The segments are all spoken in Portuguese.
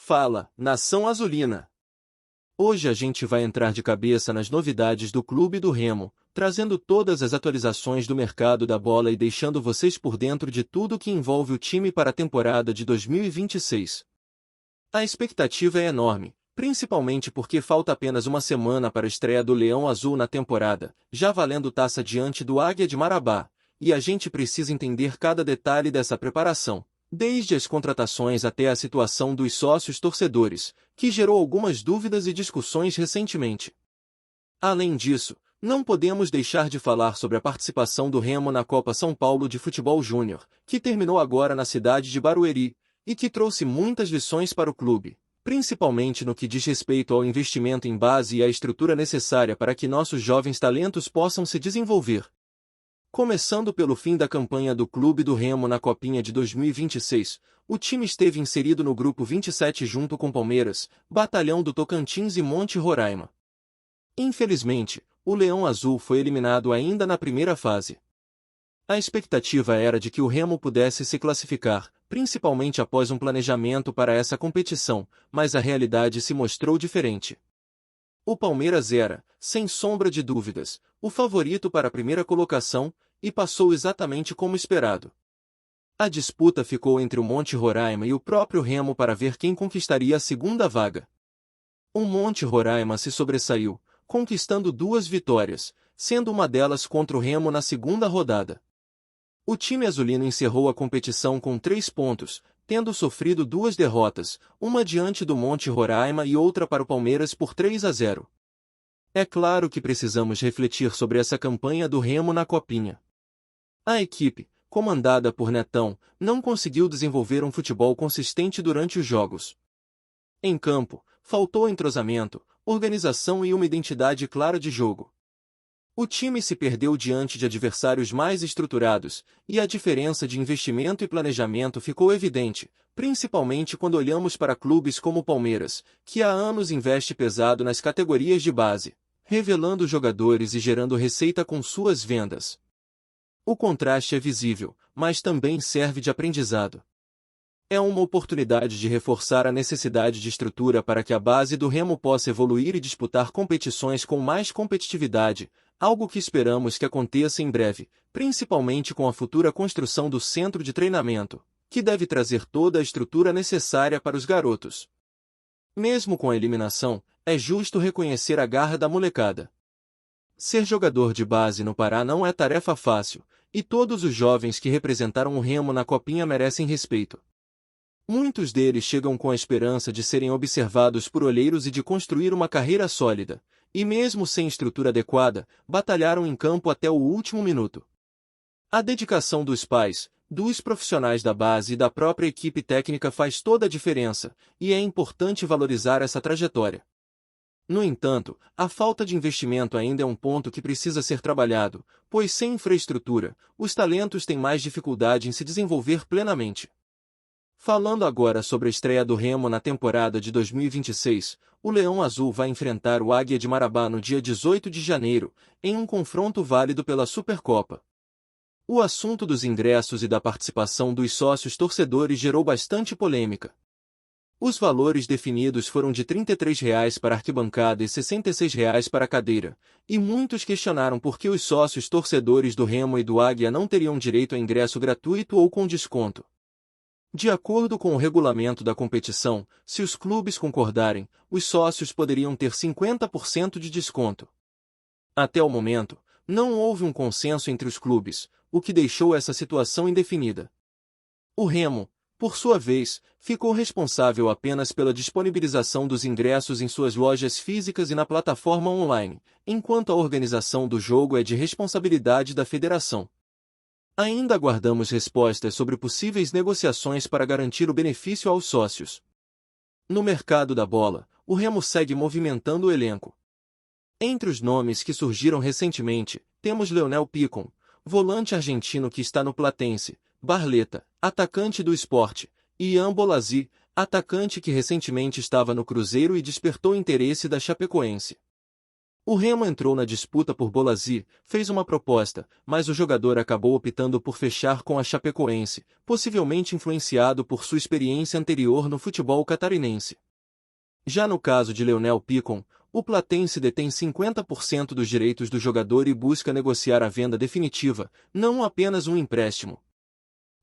Fala, Nação Azulina! Hoje a gente vai entrar de cabeça nas novidades do Clube do Remo, trazendo todas as atualizações do mercado da bola e deixando vocês por dentro de tudo que envolve o time para a temporada de 2026. A expectativa é enorme, principalmente porque falta apenas uma semana para a estreia do Leão Azul na temporada, já valendo taça diante do Águia de Marabá, e a gente precisa entender cada detalhe dessa preparação. Desde as contratações até a situação dos sócios torcedores, que gerou algumas dúvidas e discussões recentemente. Além disso, não podemos deixar de falar sobre a participação do Remo na Copa São Paulo de Futebol Júnior, que terminou agora na cidade de Barueri, e que trouxe muitas lições para o clube, principalmente no que diz respeito ao investimento em base e à estrutura necessária para que nossos jovens talentos possam se desenvolver. Começando pelo fim da campanha do Clube do Remo na Copinha de 2026, o time esteve inserido no grupo 27 junto com Palmeiras, Batalhão do Tocantins e Monte Roraima. Infelizmente, o Leão Azul foi eliminado ainda na primeira fase. A expectativa era de que o Remo pudesse se classificar, principalmente após um planejamento para essa competição, mas a realidade se mostrou diferente. O Palmeiras era, sem sombra de dúvidas, o favorito para a primeira colocação, e passou exatamente como esperado. A disputa ficou entre o Monte Roraima e o próprio Remo para ver quem conquistaria a segunda vaga. O Monte Roraima se sobressaiu, conquistando 2 vitórias, sendo uma delas contra o Remo na segunda rodada. O time azulino encerrou a competição com 3 pontos, tendo sofrido 2 derrotas, uma diante do Monte Roraima e outra para o Palmeiras por 3-0. É claro que precisamos refletir sobre essa campanha do Remo na Copinha. A equipe, comandada por Netão, não conseguiu desenvolver um futebol consistente durante os jogos. Em campo, faltou entrosamento, organização e uma identidade clara de jogo. O time se perdeu diante de adversários mais estruturados, e a diferença de investimento e planejamento ficou evidente, principalmente quando olhamos para clubes como o Palmeiras, que há anos investe pesado nas categorias de base, revelando jogadores e gerando receita com suas vendas. O contraste é visível, mas também serve de aprendizado. É uma oportunidade de reforçar a necessidade de estrutura para que a base do Remo possa evoluir e disputar competições com mais competitividade, algo que esperamos que aconteça em breve, principalmente com a futura construção do centro de treinamento, que deve trazer toda a estrutura necessária para os garotos. Mesmo com a eliminação, é justo reconhecer a garra da molecada. Ser jogador de base no Pará não é tarefa fácil, e todos os jovens que representaram o Remo na Copinha merecem respeito. Muitos deles chegam com a esperança de serem observados por olheiros e de construir uma carreira sólida, e mesmo sem estrutura adequada, batalharam em campo até o último minuto. A dedicação dos pais, dos profissionais da base e da própria equipe técnica faz toda a diferença, e é importante valorizar essa trajetória. No entanto, a falta de investimento ainda é um ponto que precisa ser trabalhado, pois sem infraestrutura, os talentos têm mais dificuldade em se desenvolver plenamente. Falando agora sobre a estreia do Remo na temporada de 2026, o Leão Azul vai enfrentar o Águia de Marabá no dia 18 de janeiro, em um confronto válido pela Supercopa. O assunto dos ingressos e da participação dos sócios torcedores gerou bastante polêmica. Os valores definidos foram de R$ 33 para arquibancada e R$ 66 para cadeira, e muitos questionaram por que os sócios torcedores do Remo e do Águia não teriam direito a ingresso gratuito ou com desconto. De acordo com o regulamento da competição, se os clubes concordarem, os sócios poderiam ter 50% de desconto. Até o momento, não houve um consenso entre os clubes, o que deixou essa situação indefinida. O Remo, por sua vez, ficou responsável apenas pela disponibilização dos ingressos em suas lojas físicas e na plataforma online, enquanto a organização do jogo é de responsabilidade da federação. Ainda aguardamos respostas sobre possíveis negociações para garantir o benefício aos sócios. No mercado da bola, o Remo segue movimentando o elenco. Entre os nomes que surgiram recentemente, temos Leonel Picon, volante argentino que está no Platense, Barleta, atacante do Sport, e Ian Bolazzi, atacante que recentemente estava no Cruzeiro e despertou interesse da Chapecoense. O Remo entrou na disputa por Bolassi, fez uma proposta, mas o jogador acabou optando por fechar com a Chapecoense, possivelmente influenciado por sua experiência anterior no futebol catarinense. Já no caso de Leonel Picon, o Platense detém 50% dos direitos do jogador e busca negociar a venda definitiva, não apenas um empréstimo.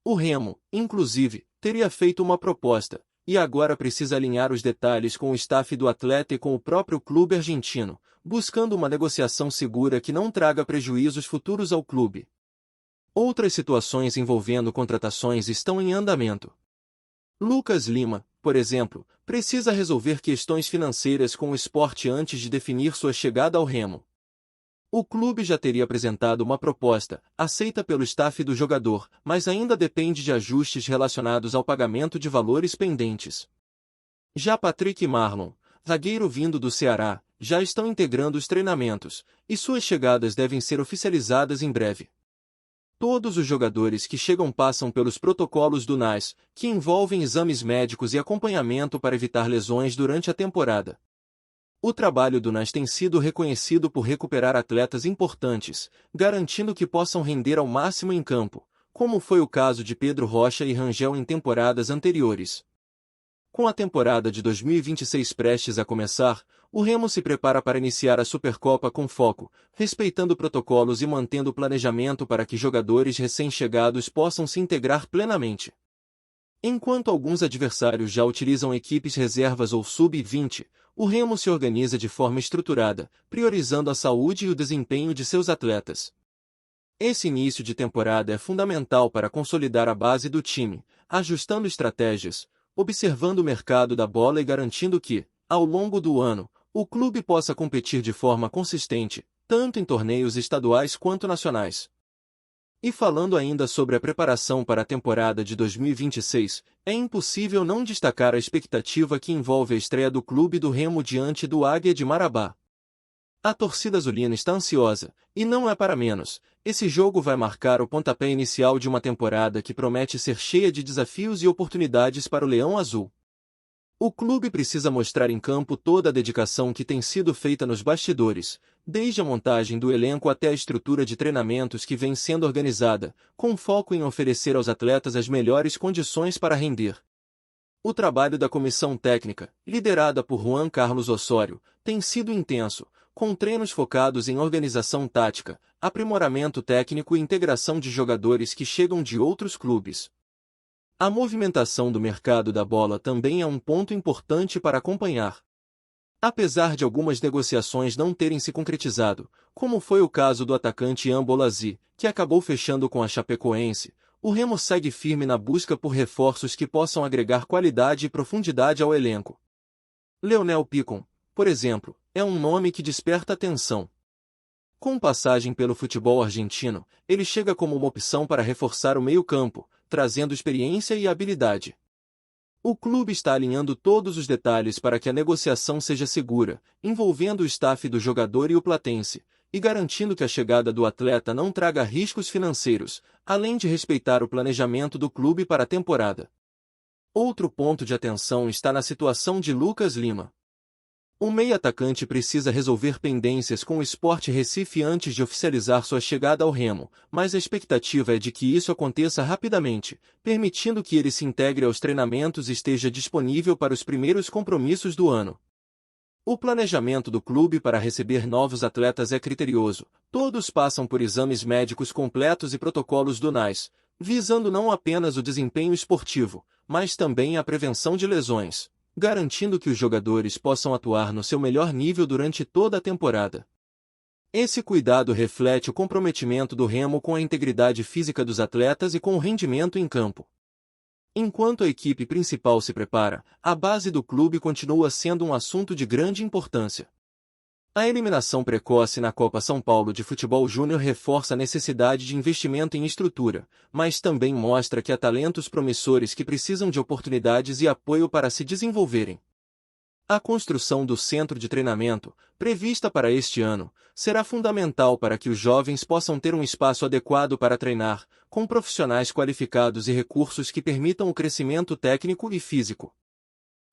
O Remo, inclusive, teria feito uma proposta, e agora precisa alinhar os detalhes com o staff do atleta e com o próprio clube argentino, buscando uma negociação segura que não traga prejuízos futuros ao clube. Outras situações envolvendo contratações estão em andamento. Lucas Lima, por exemplo, precisa resolver questões financeiras com o Sport antes de definir sua chegada ao Remo. O clube já teria apresentado uma proposta, aceita pelo staff do jogador, mas ainda depende de ajustes relacionados ao pagamento de valores pendentes. Já Patrick e Marlon, zagueiro vindo do Ceará, já estão integrando os treinamentos, e suas chegadas devem ser oficializadas em breve. Todos os jogadores que chegam passam pelos protocolos do NAS, que envolvem exames médicos e acompanhamento para evitar lesões durante a temporada. O trabalho do NAS tem sido reconhecido por recuperar atletas importantes, garantindo que possam render ao máximo em campo, como foi o caso de Pedro Rocha e Rangel em temporadas anteriores. Com a temporada de 2026 prestes a começar, o Remo se prepara para iniciar a Supercopa com foco, respeitando protocolos e mantendo o planejamento para que jogadores recém-chegados possam se integrar plenamente. Enquanto alguns adversários já utilizam equipes reservas ou sub-20, o Remo se organiza de forma estruturada, priorizando a saúde e o desempenho de seus atletas. Esse início de temporada é fundamental para consolidar a base do time, ajustando estratégias, observando o mercado da bola e garantindo que, ao longo do ano, o clube possa competir de forma consistente, tanto em torneios estaduais quanto nacionais. E falando ainda sobre a preparação para a temporada de 2026, é impossível não destacar a expectativa que envolve a estreia do clube do Remo diante do Águia de Marabá. A torcida azulina está ansiosa, e não é para menos. Esse jogo vai marcar o pontapé inicial de uma temporada que promete ser cheia de desafios e oportunidades para o Leão Azul. O clube precisa mostrar em campo toda a dedicação que tem sido feita nos bastidores, desde a montagem do elenco até a estrutura de treinamentos que vem sendo organizada, com foco em oferecer aos atletas as melhores condições para render. O trabalho da comissão técnica, liderada por Juan Carlos Osório, tem sido intenso, com treinos focados em organização tática, aprimoramento técnico e integração de jogadores que chegam de outros clubes. A movimentação do mercado da bola também é um ponto importante para acompanhar. Apesar de algumas negociações não terem se concretizado, como foi o caso do atacante Ian Bolassi, que acabou fechando com a Chapecoense, o Remo segue firme na busca por reforços que possam agregar qualidade e profundidade ao elenco. Leonel Picon, por exemplo, é um nome que desperta atenção. Com passagem pelo futebol argentino, ele chega como uma opção para reforçar o meio-campo, trazendo experiência e habilidade. O clube está alinhando todos os detalhes para que a negociação seja segura, envolvendo o staff do jogador e o Platense, e garantindo que a chegada do atleta não traga riscos financeiros, além de respeitar o planejamento do clube para a temporada. Outro ponto de atenção está na situação de Lucas Lima. O meio-atacante precisa resolver pendências com o Sport Recife antes de oficializar sua chegada ao Remo, mas a expectativa é de que isso aconteça rapidamente, permitindo que ele se integre aos treinamentos e esteja disponível para os primeiros compromissos do ano. O planejamento do clube para receber novos atletas é criterioso, todos passam por exames médicos completos e protocolos do NAS, visando não apenas o desempenho esportivo, mas também a prevenção de lesões, garantindo que os jogadores possam atuar no seu melhor nível durante toda a temporada. Esse cuidado reflete o comprometimento do Remo com a integridade física dos atletas e com o rendimento em campo. Enquanto a equipe principal se prepara, a base do clube continua sendo um assunto de grande importância. A eliminação precoce na Copa São Paulo de Futebol Júnior reforça a necessidade de investimento em estrutura, mas também mostra que há talentos promissores que precisam de oportunidades e apoio para se desenvolverem. A construção do centro de treinamento, prevista para este ano, será fundamental para que os jovens possam ter um espaço adequado para treinar, com profissionais qualificados e recursos que permitam o crescimento técnico e físico.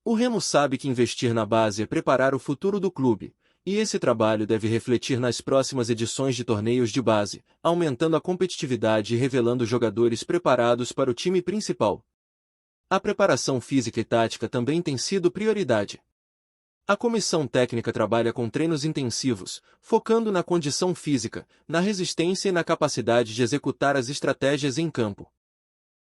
O Remo sabe que investir na base é preparar o futuro do clube, e esse trabalho deve refletir nas próximas edições de torneios de base, aumentando a competitividade e revelando jogadores preparados para o time principal. A preparação física e tática também tem sido prioridade. A comissão técnica trabalha com treinos intensivos, focando na condição física, na resistência e na capacidade de executar as estratégias em campo.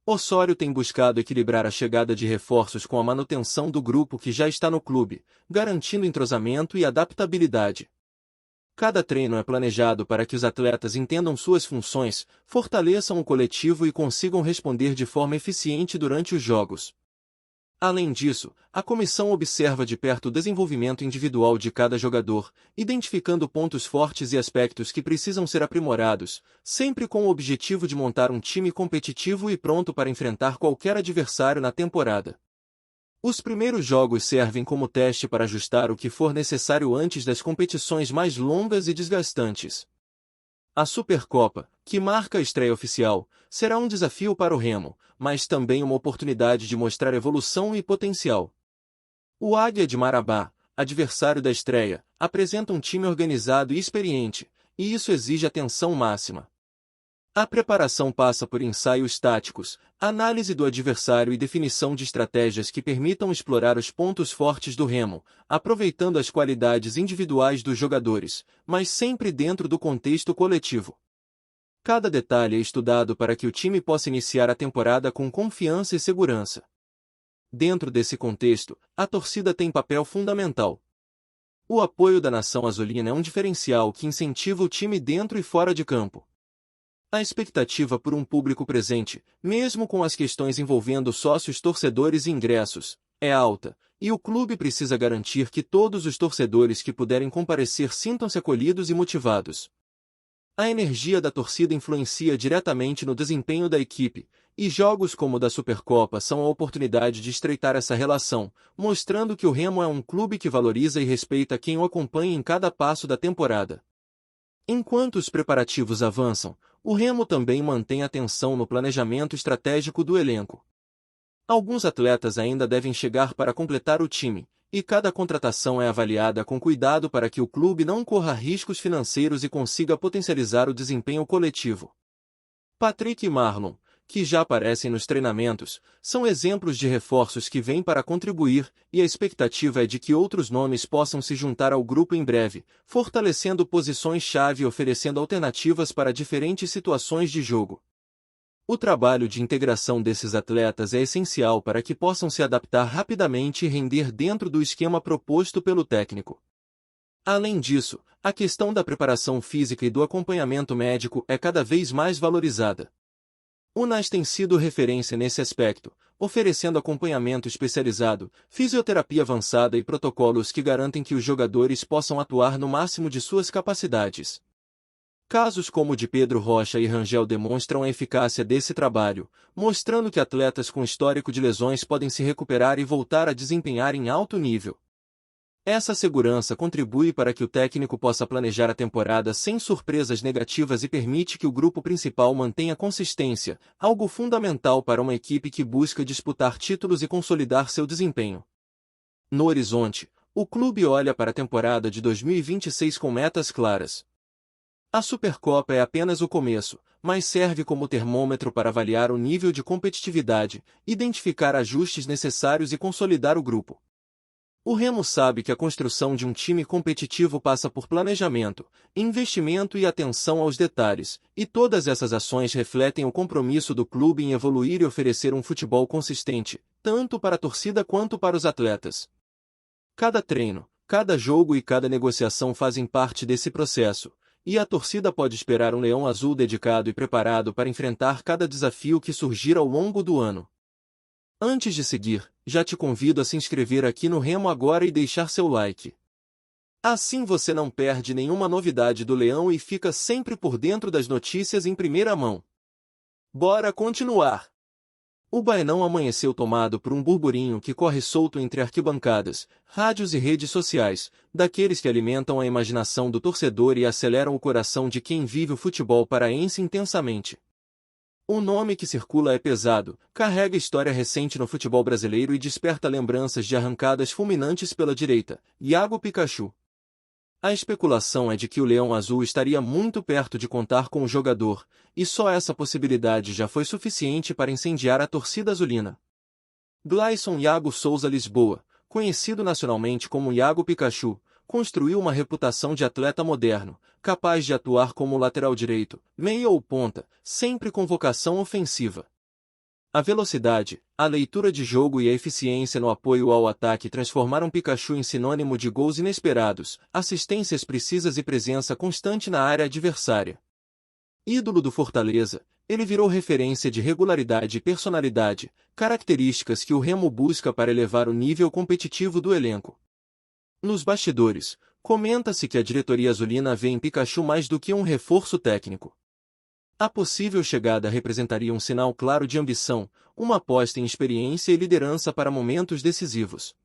Osório tem buscado equilibrar a chegada de reforços com a manutenção do grupo que já está no clube, garantindo entrosamento e adaptabilidade. Cada treino é planejado para que os atletas entendam suas funções, fortaleçam o coletivo e consigam responder de forma eficiente durante os jogos. Além disso, a comissão observa de perto o desenvolvimento individual de cada jogador, identificando pontos fortes e aspectos que precisam ser aprimorados, sempre com o objetivo de montar um time competitivo e pronto para enfrentar qualquer adversário na temporada. Os primeiros jogos servem como teste para ajustar o que for necessário antes das competições mais longas e desgastantes. A Supercopa, que marca a estreia oficial, será um desafio para o Remo, mas também uma oportunidade de mostrar evolução e potencial. O Águia de Marabá, adversário da estreia, apresenta um time organizado e experiente, e isso exige atenção máxima. A preparação passa por ensaios táticos, análise do adversário e definição de estratégias que permitam explorar os pontos fortes do Remo, aproveitando as qualidades individuais dos jogadores, mas sempre dentro do contexto coletivo. Cada detalhe é estudado para que o time possa iniciar a temporada com confiança e segurança. Dentro desse contexto, a torcida tem papel fundamental. O apoio da nação azulina é um diferencial que incentiva o time dentro e fora de campo. A expectativa por um público presente, mesmo com as questões envolvendo sócios, torcedores e ingressos, é alta, e o clube precisa garantir que todos os torcedores que puderem comparecer sintam-se acolhidos e motivados. A energia da torcida influencia diretamente no desempenho da equipe, e jogos como o da Supercopa são a oportunidade de estreitar essa relação, mostrando que o Remo é um clube que valoriza e respeita quem o acompanha em cada passo da temporada. Enquanto os preparativos avançam, o Remo também mantém atenção no planejamento estratégico do elenco. Alguns atletas ainda devem chegar para completar o time, e cada contratação é avaliada com cuidado para que o clube não corra riscos financeiros e consiga potencializar o desempenho coletivo. Patrick e Marlon, que já aparecem nos treinamentos, são exemplos de reforços que vêm para contribuir, e a expectativa é de que outros nomes possam se juntar ao grupo em breve, fortalecendo posições-chave e oferecendo alternativas para diferentes situações de jogo. O trabalho de integração desses atletas é essencial para que possam se adaptar rapidamente e render dentro do esquema proposto pelo técnico. Além disso, a questão da preparação física e do acompanhamento médico é cada vez mais valorizada. O NAS tem sido referência nesse aspecto, oferecendo acompanhamento especializado, fisioterapia avançada e protocolos que garantem que os jogadores possam atuar no máximo de suas capacidades. Casos como o de Pedro Rocha e Rangel demonstram a eficácia desse trabalho, mostrando que atletas com histórico de lesões podem se recuperar e voltar a desempenhar em alto nível. Essa segurança contribui para que o técnico possa planejar a temporada sem surpresas negativas e permite que o grupo principal mantenha consistência, algo fundamental para uma equipe que busca disputar títulos e consolidar seu desempenho. No horizonte, o clube olha para a temporada de 2026 com metas claras. A Supercopa é apenas o começo, mas serve como termômetro para avaliar o nível de competitividade, identificar ajustes necessários e consolidar o grupo. O Remo sabe que a construção de um time competitivo passa por planejamento, investimento e atenção aos detalhes, e todas essas ações refletem o compromisso do clube em evoluir e oferecer um futebol consistente, tanto para a torcida quanto para os atletas. Cada treino, cada jogo e cada negociação fazem parte desse processo, e a torcida pode esperar um leão azul dedicado e preparado para enfrentar cada desafio que surgir ao longo do ano. Antes de seguir, já te convido a se inscrever aqui no Remo agora e deixar seu like. Assim você não perde nenhuma novidade do Leão e fica sempre por dentro das notícias em primeira mão. Bora continuar! O Baenão amanheceu tomado por um burburinho que corre solto entre arquibancadas, rádios e redes sociais, daqueles que alimentam a imaginação do torcedor e aceleram o coração de quem vive o futebol paraense intensamente. O nome que circula é pesado, carrega história recente no futebol brasileiro e desperta lembranças de arrancadas fulminantes pela direita, Iago Pikachu. A especulação é de que o Leão Azul estaria muito perto de contar com o jogador, e só essa possibilidade já foi suficiente para incendiar a torcida azulina. Glayson Iago Souza Lisboa, conhecido nacionalmente como Iago Pikachu, construiu uma reputação de atleta moderno, capaz de atuar como lateral direito, meia ou ponta, sempre com vocação ofensiva. A velocidade, a leitura de jogo e a eficiência no apoio ao ataque transformaram Pikachu em sinônimo de gols inesperados, assistências precisas e presença constante na área adversária. Ídolo do Fortaleza, ele virou referência de regularidade e personalidade, características que o Remo busca para elevar o nível competitivo do elenco. Nos bastidores, comenta-se que a diretoria azulina vê em Pikachu mais do que um reforço técnico. A possível chegada representaria um sinal claro de ambição, uma aposta em experiência e liderança para momentos decisivos.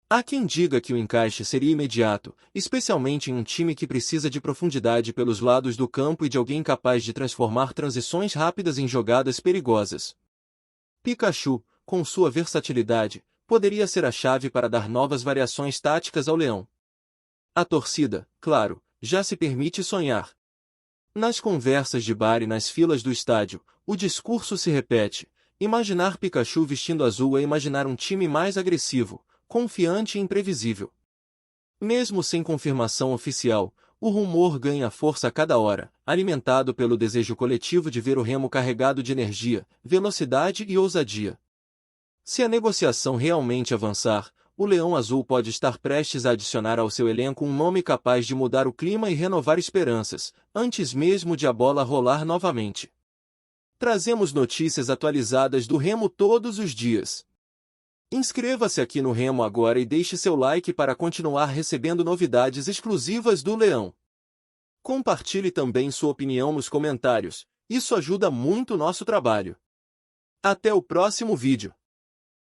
Há quem diga que o encaixe seria imediato, especialmente em um time que precisa de profundidade pelos lados do campo e de alguém capaz de transformar transições rápidas em jogadas perigosas. Pikachu, com sua versatilidade, poderia ser a chave para dar novas variações táticas ao Leão. A torcida, claro, já se permite sonhar. Nas conversas de bar e nas filas do estádio, o discurso se repete: imaginar Pikachu vestindo azul é imaginar um time mais agressivo, confiante e imprevisível. Mesmo sem confirmação oficial, o rumor ganha força a cada hora, alimentado pelo desejo coletivo de ver o Remo carregado de energia, velocidade e ousadia. Se a negociação realmente avançar, o Leão Azul pode estar prestes a adicionar ao seu elenco um nome capaz de mudar o clima e renovar esperanças, antes mesmo de a bola rolar novamente. Trazemos notícias atualizadas do Remo todos os dias. Inscreva-se aqui no Remo agora e deixe seu like para continuar recebendo novidades exclusivas do Leão. Compartilhe também sua opinião nos comentários, isso ajuda muito o nosso trabalho. Até o próximo vídeo.